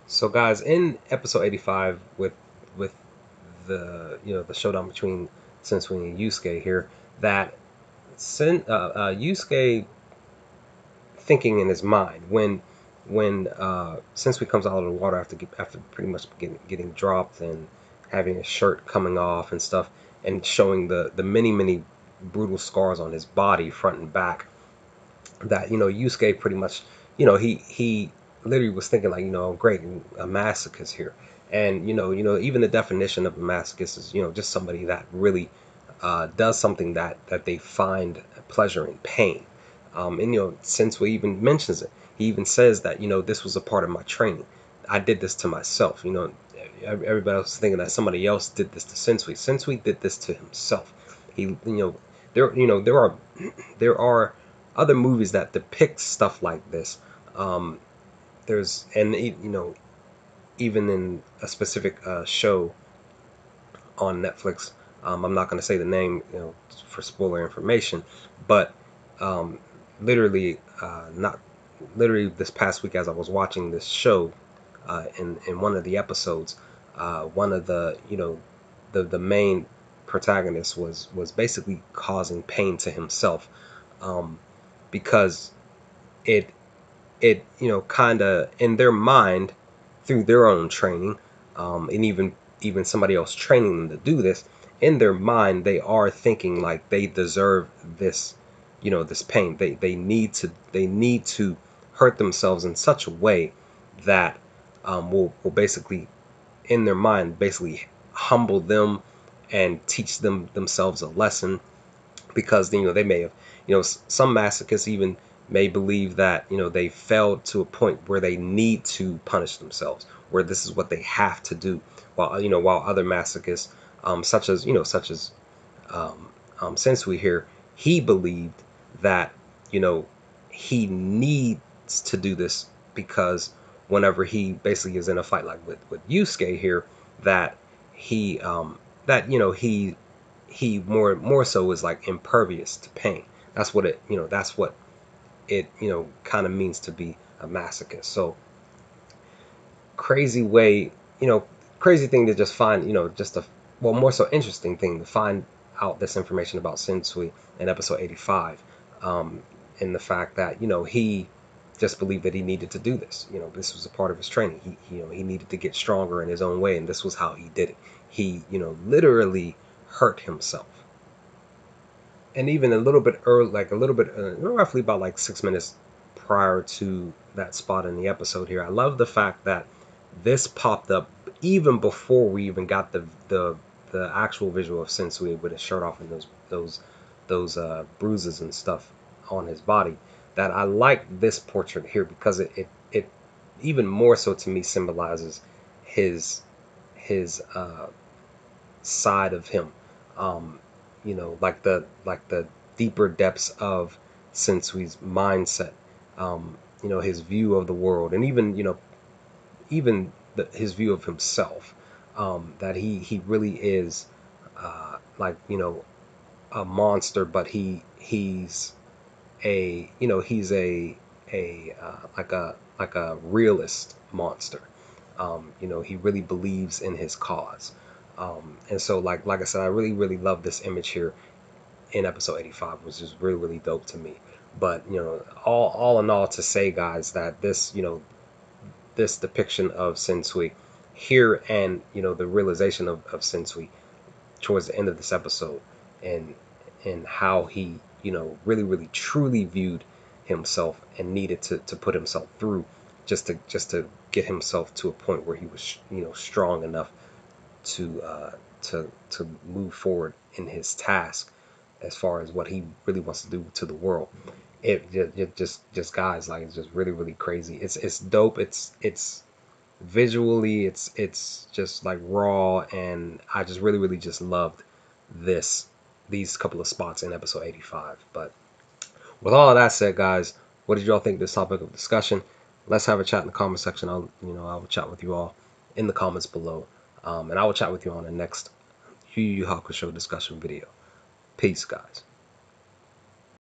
So guys, in episode 85 with the the showdown between Sensui and Yusuke here, that Yusuke thinking in his mind when Sensui comes out of the water after pretty much getting dropped and having his shirt coming off and stuff and showing the many brutal scars on his body front and back, that Yusuke pretty much he literally was thinking like, great, a masochist here. And even the definition of a masochist is just somebody that really does something that they find pleasure in pain. And Sensei even mentions it. He even says that this was a part of my training. I did this to myself. Everybody else is thinking that somebody else did this to Sensei. Sensei did this to himself. He there are other movies that depict stuff like this. There's and even in a specific show on Netflix. I'm not going to say the name, for spoiler information, but um, literally, not literally this past week as I was watching this show, in one of the episodes, one of the main protagonists was basically causing pain to himself, um, because it kind of in their mind, through their own training, and even somebody else training them to do this, in their mind they are thinking like they deserve this, this pain. They need to hurt themselves in such a way that will basically, in their mind, basically humble them and teach themselves a lesson, because they may have, some masochists even may believe that they failed to a point where they need to punish themselves, where this is what they have to do, while other masochists, such as Sensui here, he believed that you know he needs to do this because whenever he basically is in a fight like with Yusuke here, that he he more so is like impervious to pain. That's what it kind of means to be a masochist. So crazy way, crazy thing to just find, just a, well, more so interesting thing to find out this information about Sensui in episode 85, in the fact that he just believed that he needed to do this. This was a part of his training. He needed to get stronger in his own way, and this was how he did it. He literally hurt himself. And even a little bit early, like a little bit, roughly about like 6 minutes prior to that spot in the episode here, I love the fact that this popped up even before we even got the actual visual of Sensui with his shirt off and those bruises and stuff on his body. That I like this portrait here because it even more so to me symbolizes his his side of him. Um, like the deeper depths of Sensui's mindset. His view of the world, and even his view of himself. That he really is, like a monster, but he's a like a realist monster. He really believes in his cause. And so like I said, I really love this image here in episode 85, which is really dope to me. But all in all, to say, guys, that this depiction of Sensui here, and the realization of Sensui towards the end of this episode, and how he really truly viewed himself and needed to put himself through, just to get himself to a point where he was strong enough to move forward in his task, as far as what he really wants to do to the world. It just guys, like, it's just really crazy. It's dope. It's visually, it's just like raw, and I just really just loved this these couple of spots in episode 85. But with all of that said, guys, what did y'all think of this topic of discussion? Let's have a chat in the comment section. I will chat with you all in the comments below, and I will chat with you on the next Yu Yu Hakusho discussion video. Peace, guys.